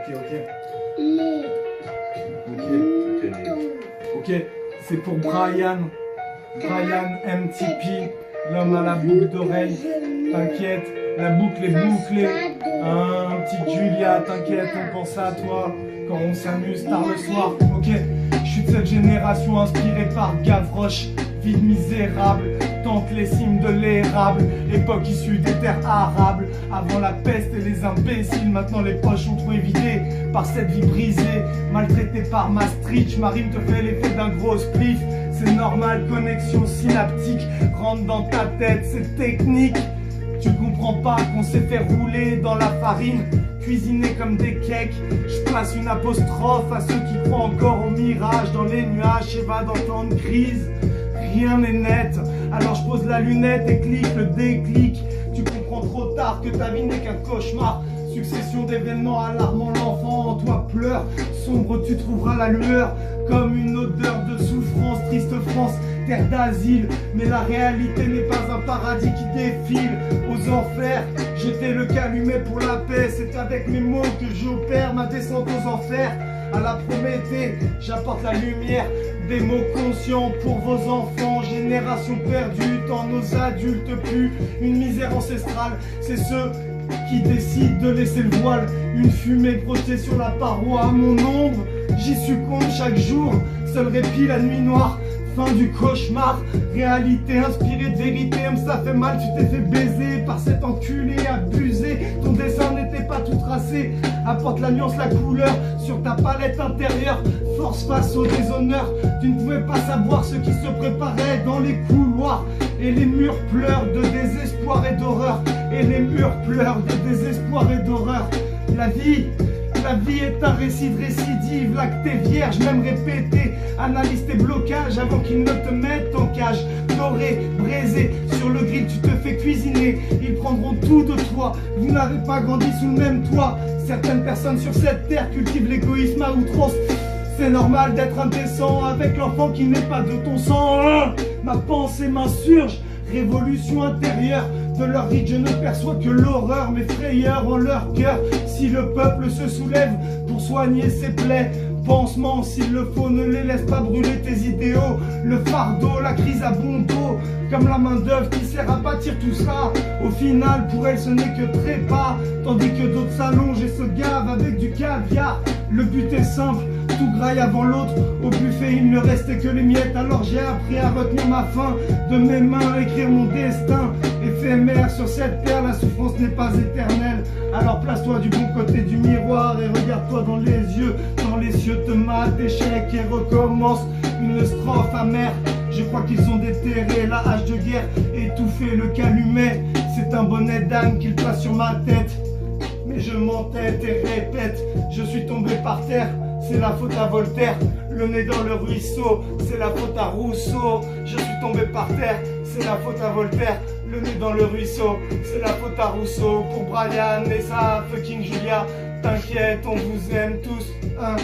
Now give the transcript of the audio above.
Les Ok, c'est pour Brian. Brian MTP, l'homme à la boucle d'oreille. T'inquiète, la boucle est bouclée. Hein, petite Julia, t'inquiète, on pense à toi quand on s'amuse tard le soir. Ok, je suis de cette génération inspirée par Gavroche. Vie misérable, tente les cimes de l'érable. Époque issue des terres arables. Avant la peste et les imbéciles, maintenant les poches ont trouvé vidées par cette vie brisée. Maltraité par Maastricht, ma rime te fait l'effet d'un gros spliff. C'est normal, connexion synaptique rentre dans ta tête, c'est technique. Tu comprends pas qu'on s'est fait rouler dans la farine, cuisiner comme des cakes. Je place une apostrophe à ceux qui croient encore au mirage. Dans les nuages, et va dans temps de crise, rien n'est net. Alors je pose la lunette et clique le déclic. Tu comprends trop tard que ta vie n'est qu'un cauchemar. Succession d'événements alarmants, l'enfant en toi pleure. Sombre, tu trouveras la lueur comme une odeur de souffrance. Triste France, terre d'asile, mais la réalité n'est pas un paradis qui défile aux enfers. Jeter le calumet pour la paix, c'est avec mes mots que j'opère ma descente aux enfers. À la Prométhée, j'apporte la lumière, des mots conscients pour vos enfants. Génération perdue, tant nos adultes puent une misère ancestrale. C'est ceux qui décident de laisser le voile, une fumée projetée sur la paroi. À mon ombre, j'y succombe chaque jour, seul répit la nuit noire. Fin du cauchemar, réalité inspirée de vérité. Ça fait mal, tu t'es fait baiser par cet enculé abusé. Ton dessin n'était pas tout tracé. Apporte la nuance, la couleur sur ta palette intérieure. Force face au déshonneur. Tu ne pouvais pas savoir ce qui se préparait dans les couloirs. Et les murs pleurent de désespoir et d'horreur. Et les murs pleurent de désespoir et d'horreur. La vie est un récit de récidive. Là que t'es vierge, même répéter. Analyse tes blocages avant qu'ils ne te mettent en cage. Doré, braisé, sur le grill tu te fais cuisiner. Ils prendront tout de toi. Vous n'avez pas grandi sous le même toit. Certaines personnes sur cette terre cultivent l'égoïsme à outrance. C'est normal d'être indécent avec l'enfant qui n'est pas de ton sang. Ma pensée m'insurge. Révolution intérieure, de leur rite je ne perçois que l'horreur. Mes frayeurs en leur cœur, si le peuple se soulève pour soigner ses plaies. Pansement s'il le faut, ne les laisse pas brûler tes idéaux. Le fardeau, la crise à bon dos, comme la main d'œuvre qui sert à bâtir tout ça. Au final pour elle ce n'est que trépas, tandis que d'autres s'allongent et se gavent avec du caviar. Le but est simple, tout graille avant l'autre. Au buffet il ne restait que les miettes. Alors j'ai appris à retenir ma faim, de mes mains écrire mon destin. Éphémère sur cette terre, la souffrance n'est pas éternelle. Alors place-toi du bon côté du miroir et regarde-toi dans les yeux. Dans les cieux te mate, échec et recommence une strophe amère. Je crois qu'ils ont déterré la hache de guerre, étouffé le calumet. C'est un bonnet d'âne qu'il passe sur ma tête. Mais je m'entête et répète, je suis tombé par terre. C'est la faute à Voltaire, le nez dans le ruisseau. C'est la faute à Rousseau, je suis tombé par terre. C'est la faute à Voltaire, le nez dans le ruisseau. C'est la faute à Rousseau, pour Brian et sa fucking Julia. T'inquiète, on vous aime tous, hein.